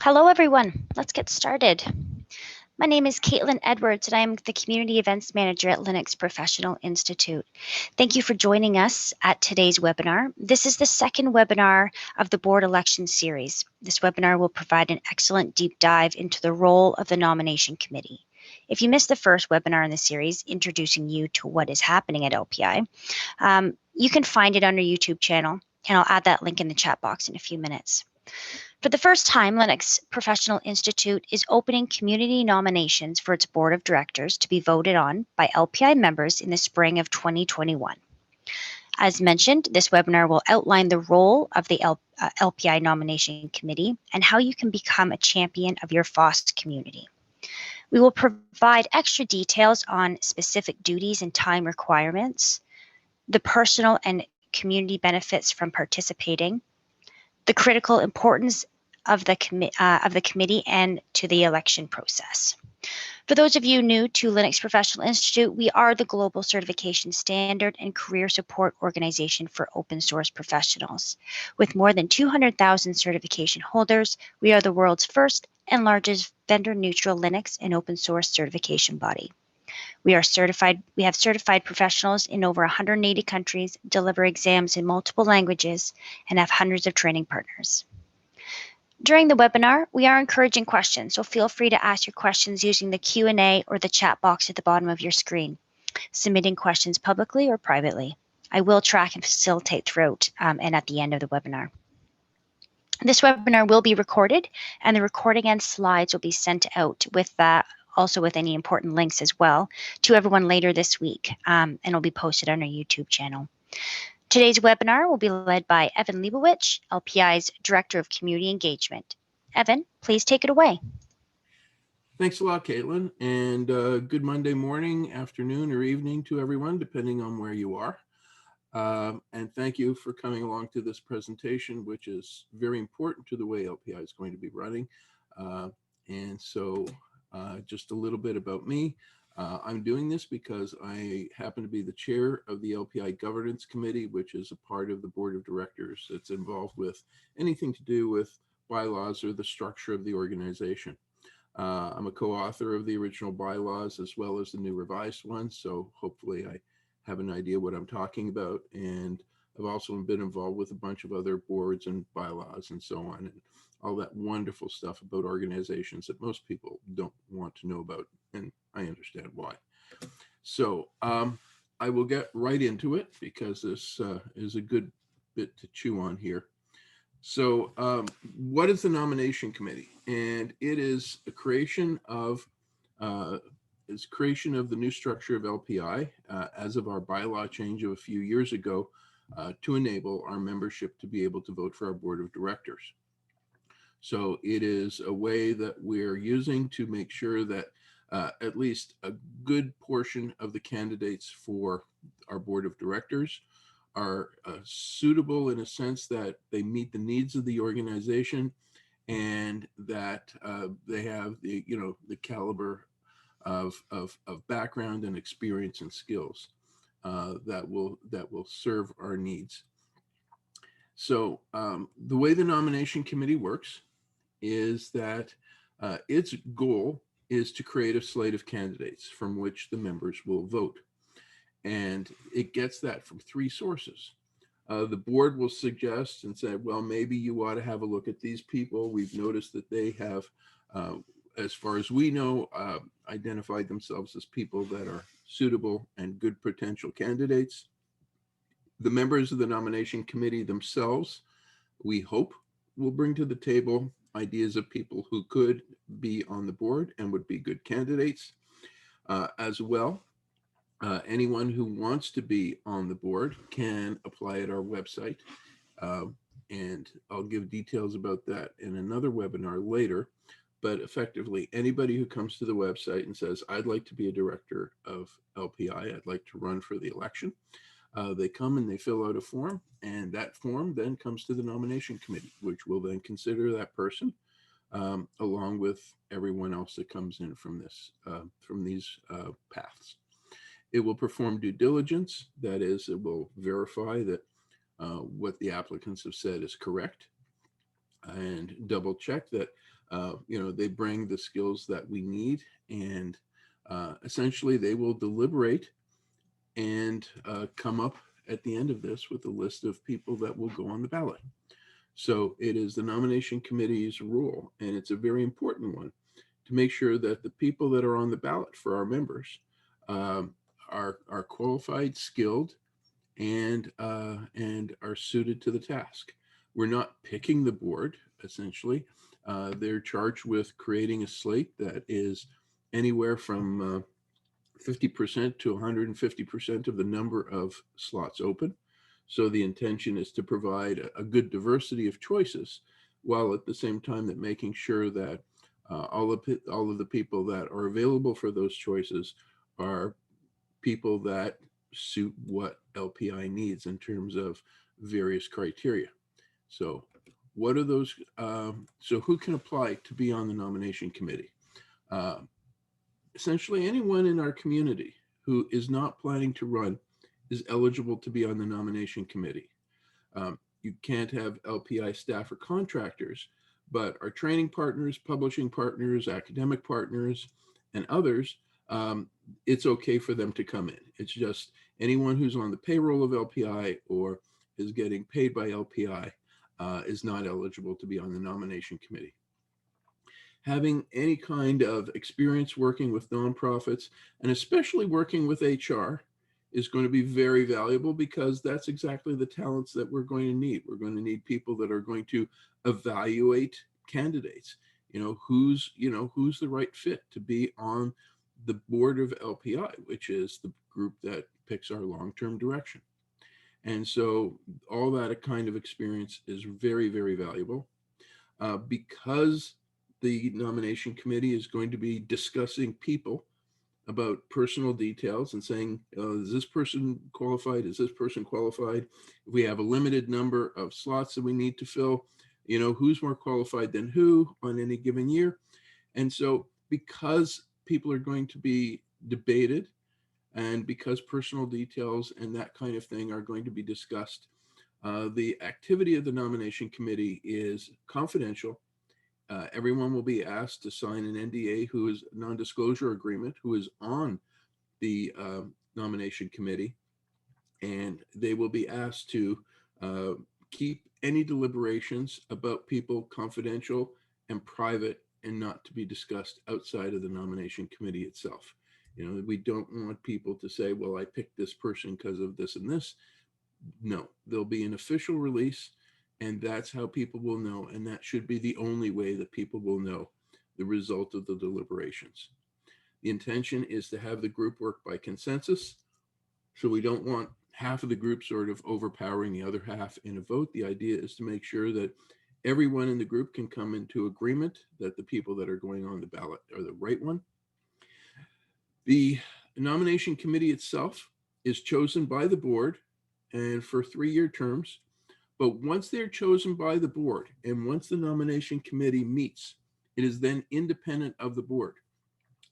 Hello, everyone. Let's get started. My name is Caitlin Edwards, and I am the Community Events Manager at Linux Professional Institute. Thank you for joining us at today's webinar. This is the second webinar of the board election series. This webinar will provide an excellent deep dive into the role of the nomination committee. If you missed the first webinar in the series, introducing you to what is happening at LPI, you can find it on our YouTube channel, and I'll add that link in the chat box in a few minutes. For the first time, Linux Professional Institute is opening community nominations for its board of directors to be voted on by LPI members in the spring of 2021. As mentioned, this webinar will outline the role of the LPI Nomination Committee and how you can become a champion of your FOSS community. We will provide extra details on specific duties and time requirements, the personal and community benefits from participating, the critical importance of the committee and to the election process. For those of you new to Linux Professional Institute, we are the global certification standard and career support organization for open source professionals. With more than 200,000 certification holders, we are the world's first and largest vendor-neutral Linux and open source certification body. We have certified professionals in over 180 countries, deliver exams in multiple languages, and have hundreds of training partners. During the webinar, we are encouraging questions, so feel free to ask your questions using the Q&A or the chat box at the bottom of your screen, submitting questions publicly or privately. I will track and facilitate throughout and at the end of the webinar. This webinar will be recorded, and the recording and slides will be sent out with also with any important links as well to everyone later this week, and will be posted on our YouTube channel. Today's webinar will be led by Evan Leibovitch, LPI's Director of Community Engagement. Evan, please take it away. Thanks a lot, Caitlin, and good Monday morning, afternoon, or evening to everyone, depending on where you are. And thank you for coming along to this presentation, which is very important to the way LPI is going to be running. And so just a little bit about me. I'm doing this because I happen to be the chair of the LPI Governance Committee, which is a part of the board of directors that's involved with anything to do with bylaws or the structure of the organization. I'm a co-author of the original bylaws as well as the new revised ones, so hopefully I have an idea what I'm talking about. And I've also been involved with a bunch of other boards and bylaws and so on, and all that wonderful stuff about organizations that most people don't want to know about, and I understand why. So I will get right into it because this is a good bit to chew on here. So what is the nomination committee? And it is a creation of the new structure of LPI as of our bylaw change of a few years ago to enable our membership to be able to vote for our board of directors. So it is a way that we're using to make sure that at least a good portion of the candidates for our board of directors are suitable in a sense that they meet the needs of the organization and that they have the caliber of background and experience and skills that will serve our needs. So the way the nomination committee works is that its goal is to create a slate of candidates from which the members will vote. And it gets that from three sources. The board will suggest and say, well, maybe you ought to have a look at these people. We've noticed that they have, as far as we know, identified themselves as people that are suitable and good potential candidates. The members of the nomination committee themselves, we hope, will bring to the table ideas of people who could be on the board and would be good candidates. As well, anyone who wants to be on the board can apply at our website. And I'll give details about that in another webinar later. But effectively, anybody who comes to the website and says, I'd like to be a director of LPI, I'd like to run for the election, they come and they fill out a form, and that form then comes to the nomination committee, which will then consider that person along with everyone else that comes in from these paths. It will perform due diligence. That is, it will verify that what the applicants have said is correct and double check that They bring the skills that we need, and essentially they will deliberate and come up at the end of this with a list of people that will go on the ballot. So it is the nomination committee's role, and it's a very important one, to make sure that the people that are on the ballot for our members um, are qualified, skilled, and are suited to the task. We're not picking the board, essentially. They're charged with creating a slate that is anywhere from 50% to 150% of the number of slots open. So the intention is to provide a good diversity of choices, while at the same time that making sure that all of the people that are available for those choices are people that suit what LPI needs in terms of various criteria. So what are those? So who can apply to be on the nomination committee? Uh, Essentially anyone in our community who is not planning to run is eligible to be on the nomination committee. You can't have LPI staff or contractors, but our training partners, publishing partners, academic partners, and others, it's okay for them to come in. It's just anyone who's on the payroll of LPI or is getting paid by LPI is not eligible to be on the nomination committee. Having any kind of experience working with nonprofits, and especially working with HR, is going to be very valuable, because that's exactly the talents that we're going to need. We're going to need people that are going to evaluate candidates. Who's the right fit to be on the board of LPI, which is the group that picks our long-term direction. And so all that kind of experience is very, very valuable, because the nomination committee is going to be discussing people about personal details and saying, is this person qualified? Is this person qualified? If we have a limited number of slots that we need to fill, who's more qualified than who on any given year? And so because people are going to be debated, and because personal details and that kind of thing are going to be discussed, the activity of the nomination committee is confidential. Everyone will be asked to sign an NDA, who is non-disclosure agreement, who is on the nomination committee, and they will be asked to keep any deliberations about people confidential and private, and not to be discussed outside of the nomination committee itself. We don't want people to say, well, I picked this person because of this and this. No, there'll be an official release, and that's how people will know, and that should be the only way that people will know the result of the deliberations. The intention is to have the group work by consensus, so we don't want half of the group sort of overpowering the other half in a vote. The idea is to make sure that everyone in the group can come into agreement that the people that are going on the ballot are the right one. The nomination committee itself is chosen by the board, and for 3-year terms. But once they're chosen by the board, and once the nomination committee meets, it is then independent of the board.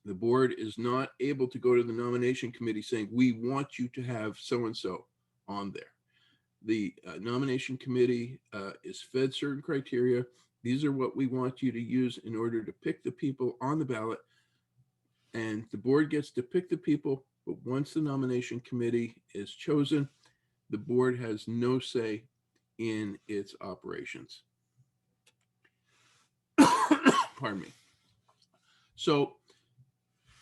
The board is not able to go to the nomination committee saying, we want you to have so-and-so on there. The nomination committee is fed certain criteria. These are what we want you to use in order to pick the people on the ballot. And the board gets to pick the people, but once the nomination committee is chosen, the board has no say in its operations. Pardon me. So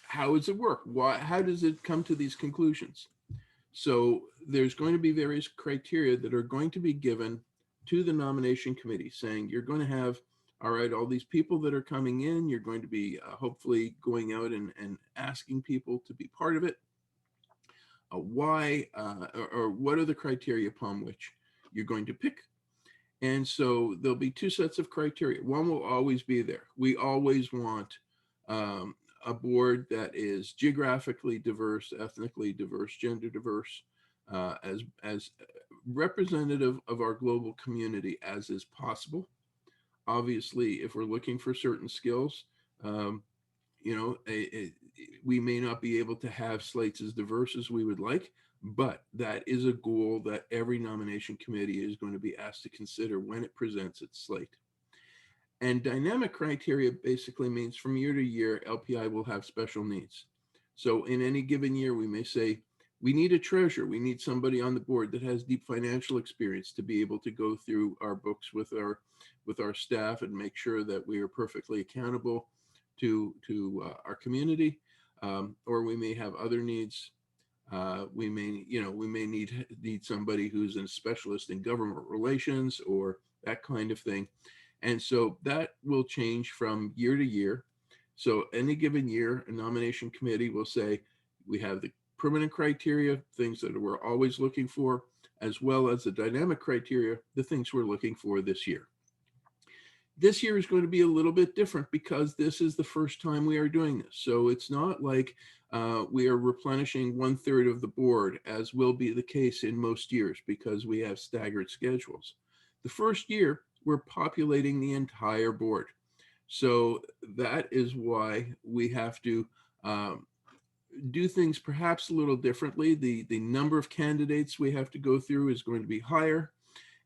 how does it work? How does it come to these conclusions? So there's going to be various criteria that are going to be given to the nomination committee, saying you're going to have, all right, all these people that are coming in, you're going to be hopefully going out and asking people to be part of it. Why or what are the criteria upon which you're going to pick? And so there'll be 2 sets of criteria. One will always be there. We always want a board that is geographically diverse, ethnically diverse, gender diverse, as representative of our global community as is possible. Obviously, if we're looking for certain skills, we may not be able to have slates as diverse as we would like, but that is a goal that every nomination committee is going to be asked to consider when it presents its slate. And dynamic criteria basically means from year to year, LPI will have special needs. So in any given year, we may say, we need a treasurer. We need somebody on the board that has deep financial experience to be able to go through our books with our staff and make sure that we are perfectly accountable to our community. Or we may have other needs. We may need somebody who's a specialist in government relations or that kind of thing. And so that will change from year to year. So any given year, a nomination committee will say, we have the permanent criteria, things that we're always looking for, as well as the dynamic criteria, the things we're looking for this year. This year is going to be a little bit different because this is the first time we are doing this. So it's not like we are replenishing 1/3 of the board, as will be the case in most years because we have staggered schedules. The first year, we're populating the entire board. So that is why we have to do things perhaps a little differently. The number of candidates we have to go through is going to be higher.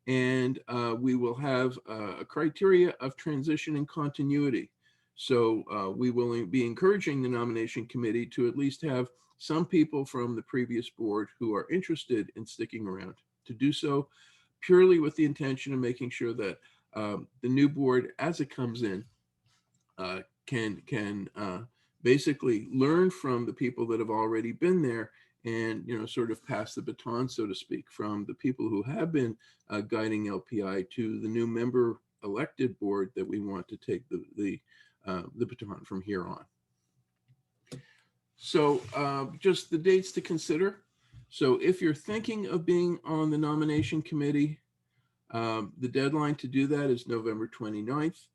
And we will have a criteria of transition and continuity. So we will be encouraging the nomination committee to at least have some people from the previous board who are interested in sticking around to do so purely with the intention of making sure that the new board, as it comes in, can basically learn from the people that have already been there and sort of pass the baton, so to speak, from the people who have been guiding LPI to the new member elected board that we want to take the baton from here on. So just the dates to consider. So if you're thinking of being on the nomination committee, the deadline to do that is November 29th.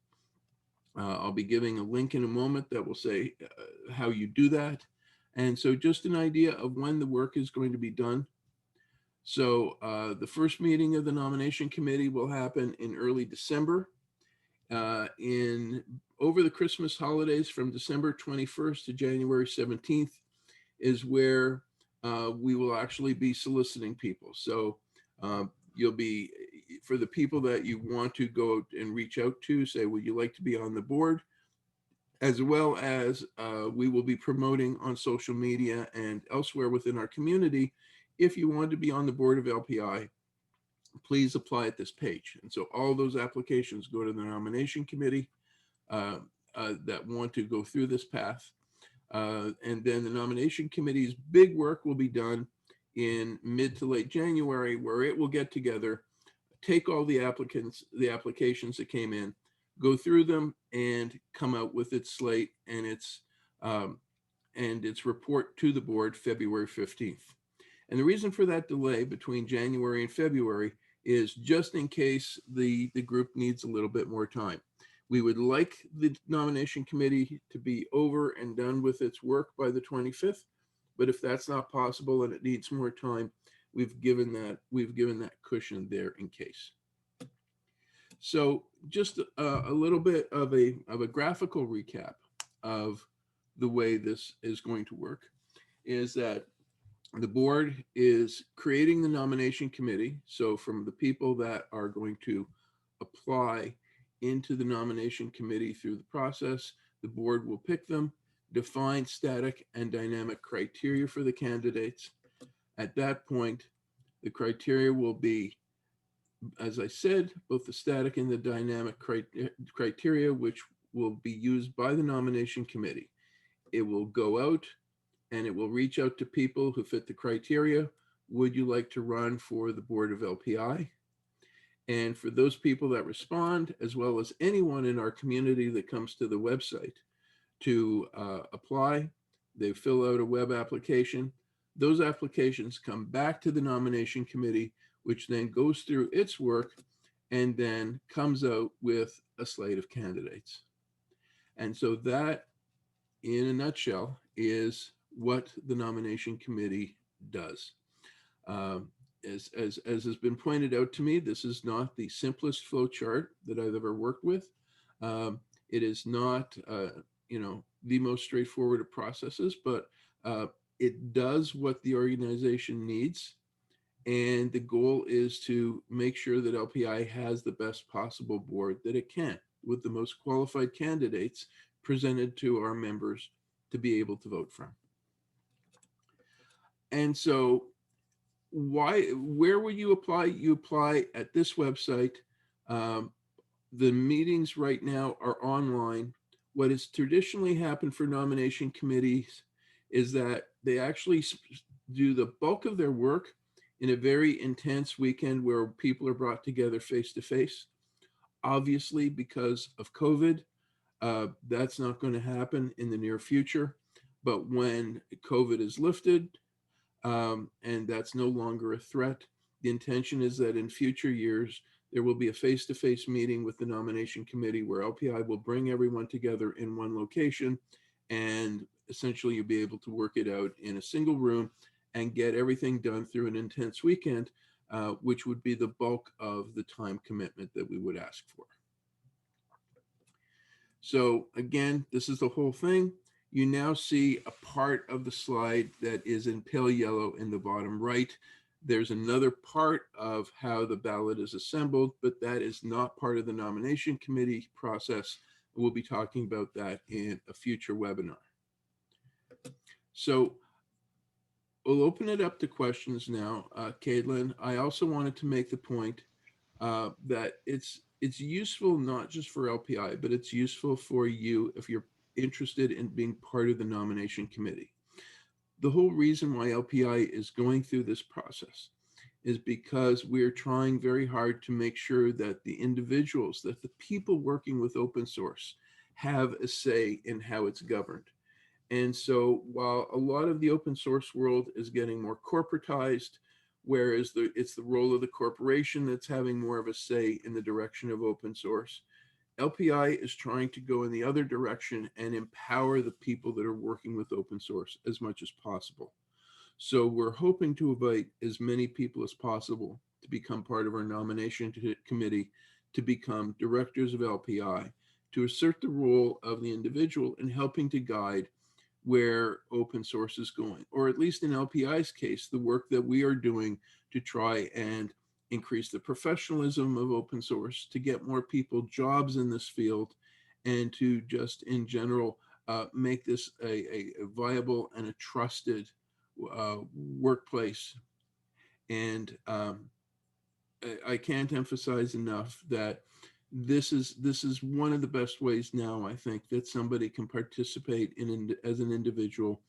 I'll be giving a link in a moment that will say how you do that. And so just an idea of when the work is going to be done. So the first meeting of the nomination committee will happen in early December. Over the Christmas holidays from December 21st to January 17th is where we will actually be soliciting people. So you'll be, for the people that you want to go and reach out to, say, would you like to be on the board? As well as we will be promoting on social media and elsewhere within our community. If you want to be on the board of LPI, please apply at this page. And so all those applications go to the nomination committee that want to go through this path. And then the nomination committee's big work will be done in mid to late January, where it will get together, take all the applications that came in, go through them, and come out with its slate and its report to the board February 15th. And the reason for that delay between January and February is just in case the group needs a little bit more time. We would like the nomination committee to be over and done with its work by the 25th, but if that's not possible and it needs more time, we've given that cushion there in case. So just a little bit of a graphical recap of the way this is going to work is that the board is creating the nomination committee. So from the people that are going to apply into the nomination committee through the process, the board will pick them, define static and dynamic criteria for the candidates. At that point, the criteria will be, as I said, both the static and the dynamic criteria, which will be used by the nomination committee. It will go out and it will reach out to people who fit the criteria. Would you like to run for the board of LPI? And for those people that respond, as well as anyone in our community that comes to the website to apply, they fill out a web application. Those applications come back to the nomination committee, which then goes through its work and then comes out with a slate of candidates. And so that, in a nutshell, is what the nomination committee does. As has been pointed out to me, this is not the simplest flow chart that I've ever worked with. It is not, the most straightforward of processes, but it does what the organization needs. And the goal is to make sure that LPI has the best possible board that it can, with the most qualified candidates presented to our members to be able to vote from. And so where would you apply? You apply at this website. The meetings right now are online. What has traditionally happened for nomination committees is that they actually do the bulk of their work in a very intense weekend where people are brought together face to face. Obviously, because of COVID, that's not going to happen in the near future. But when COVID is lifted, and that's no longer a threat, the intention is that in future years, there will be a face-to-face meeting with the nomination committee where LPI will bring everyone together in one location, and essentially you'll be able to work it out in a single room and get everything done through an intense weekend, which would be the bulk of the time commitment that we would ask for. So again, this is the whole thing. You now see a part of the slide that is in pale yellow in the bottom right. There's another part of how the ballot is assembled, but that is not part of the nomination committee process. We'll be talking about that in a future webinar. So we'll open it up to questions now. Caitlin, I also wanted to make the point that it's useful not just for LPI, but it's useful for you if you're interested in being part of the nomination committee. The whole reason why LPI is going through this process is because we're trying very hard to make sure that the individuals, that the people working with open source have a say in how it's governed. And so while a lot of the open source world is getting more corporatized, whereas it's the role of the corporation that's having more of a say in the direction of open source, LPI is trying to go in the other direction and empower the people that are working with open source as much as possible. So we're hoping to invite as many people as possible to become part of our nomination committee, to become directors of LPI, to assert the role of the individual in helping to guide where open source is going, or at least in LPI's case, the work that we are doing to try and increase the professionalism of open source, to get more people jobs in this field, and to just in general make this a viable and a trusted workplace. And I can't emphasize enough that this is one of the best ways now, I think, that somebody can participate as an individual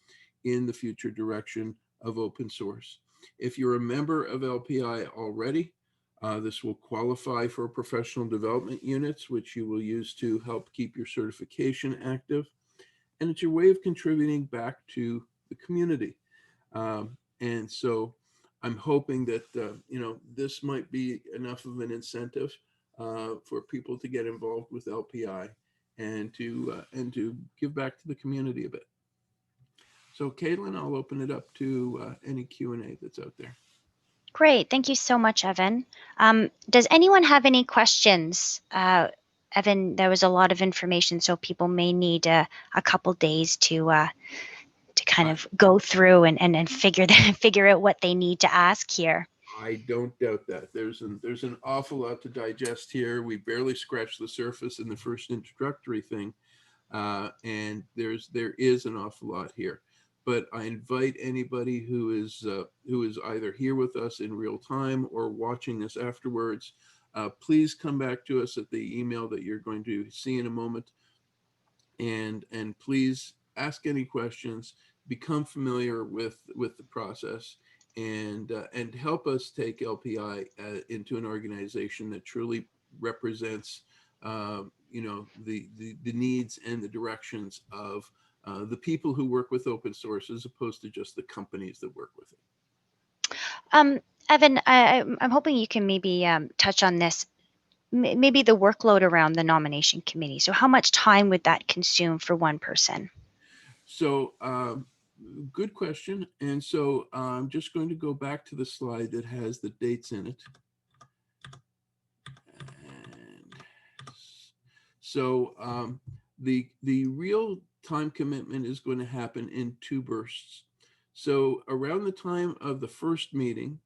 in the future direction of open source. If you're a member of LPI already, this will qualify for professional development units, which you will use to help keep your certification active. And it's your way of contributing back to the community. And so I'm hoping that, this might be enough of an incentive for people to get involved with LPI and to give back to the community a bit. So Caitlin, I'll open it up to any Q&A that's out there. Great. Thank you so much, Evan. Does anyone have any questions? Evan, there was a lot of information, so people may need a couple days to kind of go through and figure out what they need to ask here. I don't doubt that. There's an awful lot to digest here. We barely scratched the surface in the first introductory thing, and there is an awful lot here. But I invite anybody who is either here with us in real time or watching this afterwards, please come back to us at the email that you're going to see in a moment, and please ask any questions, become familiar with the process, and help us take LPI into an organization that truly represents the needs and the directions of the people who work with open source, as opposed to just the companies that work with it. Evan, I'm hoping you can maybe touch on this, maybe the workload around the nomination committee. So how much time would that consume for one person? So good question. And so I'm just going to go back to the slide that has the dates in it. And so the real time commitment is going to happen in 2 bursts. So around the time of the first meeting,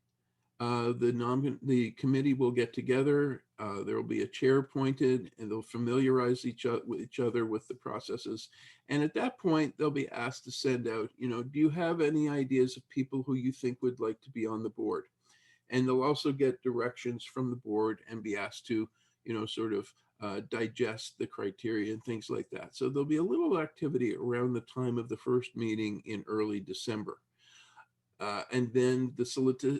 the committee will get together There will be a chair appointed, and they'll familiarize each other with the processes. And at that point, they'll be asked to send out, do you have any ideas of people who you think would like to be on the board? And they'll also get directions from the board and be asked to, sort of digest the criteria and things like that. So there'll be a little activity around the time of the first meeting in early December. And then the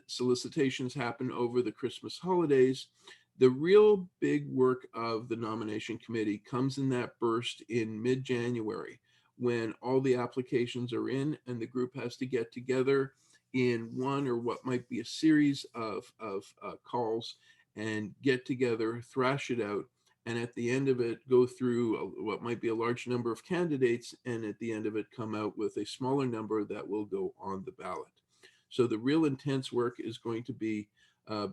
solicitations happen over the Christmas holidays. The real big work of the nomination committee comes in that burst in mid-January, when all the applications are in and the group has to get together in one or what might be a series of calls and get together, thrash it out, and at the end of it go through what might be a large number of candidates, and at the end of it come out with a smaller number that will go on the ballot. So the real intense work is going to be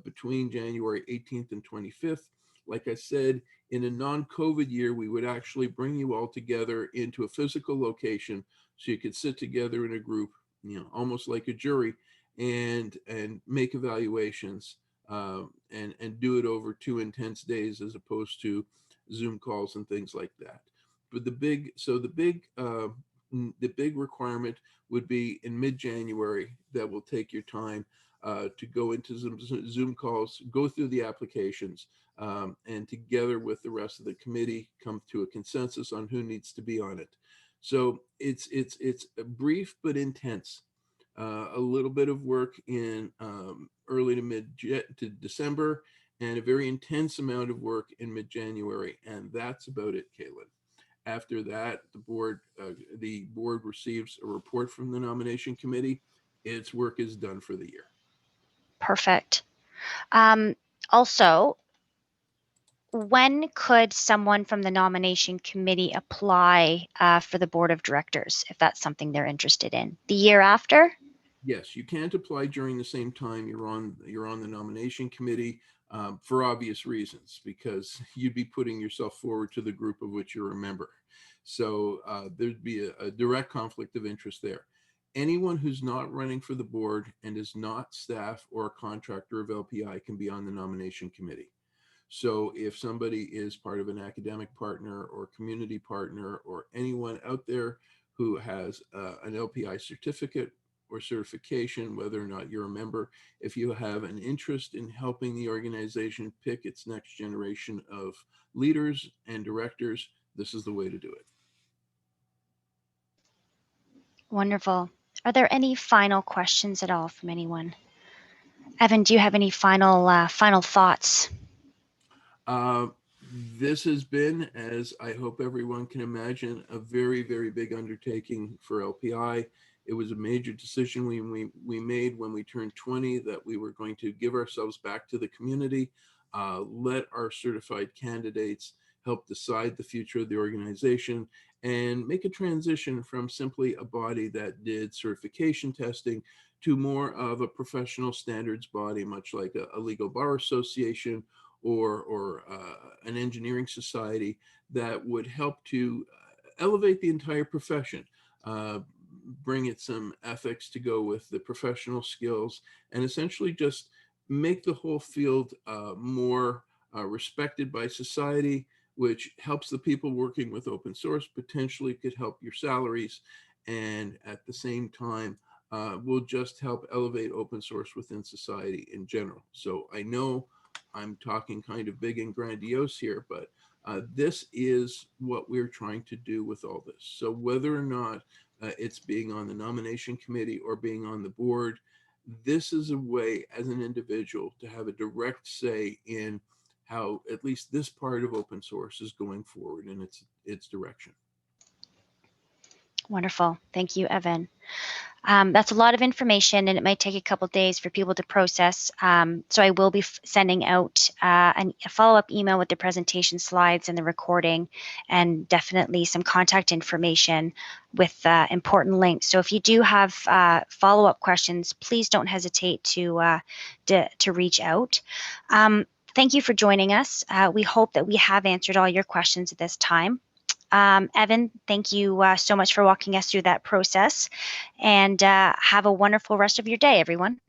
between January 18th and 25th. Like I said, in a non-COVID year, we would actually bring you all together into a physical location so you could sit together in a group, almost like a jury, and make evaluations and do it over 2 intense days as opposed to Zoom calls and things like that. But the big requirement would be in mid-January that will take your time to go into Zoom calls, go through the applications, and together with the rest of the committee, come to a consensus on who needs to be on it. So it's brief but intense. A little bit of work in early to mid to December, and a very intense amount of work in mid-January, and that's about it, Caitlin. After that, the board receives a report from the nomination committee. Its work is done for the year. Perfect. Also, when could someone from the nomination committee apply for the board of directors, if that's something they're interested in? The year after? Yes, you can't apply during the same time you're on the nomination committee for obvious reasons, because you'd be putting yourself forward to the group of which you're a member. So there'd be a direct conflict of interest there. Anyone who's not running for the board and is not staff or a contractor of LPI can be on the nomination committee. So if somebody is part of an academic partner or community partner or anyone out there who has an LPI certificate or certification, whether or not you're a member, if you have an interest in helping the organization pick its next generation of leaders and directors, this is the way to do it. Wonderful. Are there any final questions at all from anyone? Evan, do you have any final thoughts? This has been, as I hope everyone can imagine, a very, very big undertaking for LPI. It was a major decision we made when we turned 20 that we were going to give ourselves back to the community, let our certified candidates help decide the future of the organization, and make a transition from simply a body that did certification testing to more of a professional standards body, much like a legal bar association or an engineering society, that would help to elevate the entire profession, bring it some ethics to go with the professional skills, and essentially just make the whole field more respected by society, which helps the people working with open source, potentially could help your salaries, and at the same time will just help elevate open source within society in general. So I know I'm talking kind of big and grandiose here, but this is what we're trying to do with all this. So whether or not it's being on the nomination committee or being on the board, this is a way as an individual to have a direct say in how at least this part of open source is going forward in its direction. Wonderful. Thank you, Evan. That's a lot of information, and it might take a couple of days for people to process. So I will be sending out a follow-up email with the presentation slides and the recording, and definitely some contact information with important links. So if you do have follow-up questions, please don't hesitate to reach out. Thank you for joining us. We hope that we have answered all your questions at this time. Evan, thank you so much for walking us through that process, and have a wonderful rest of your day, everyone.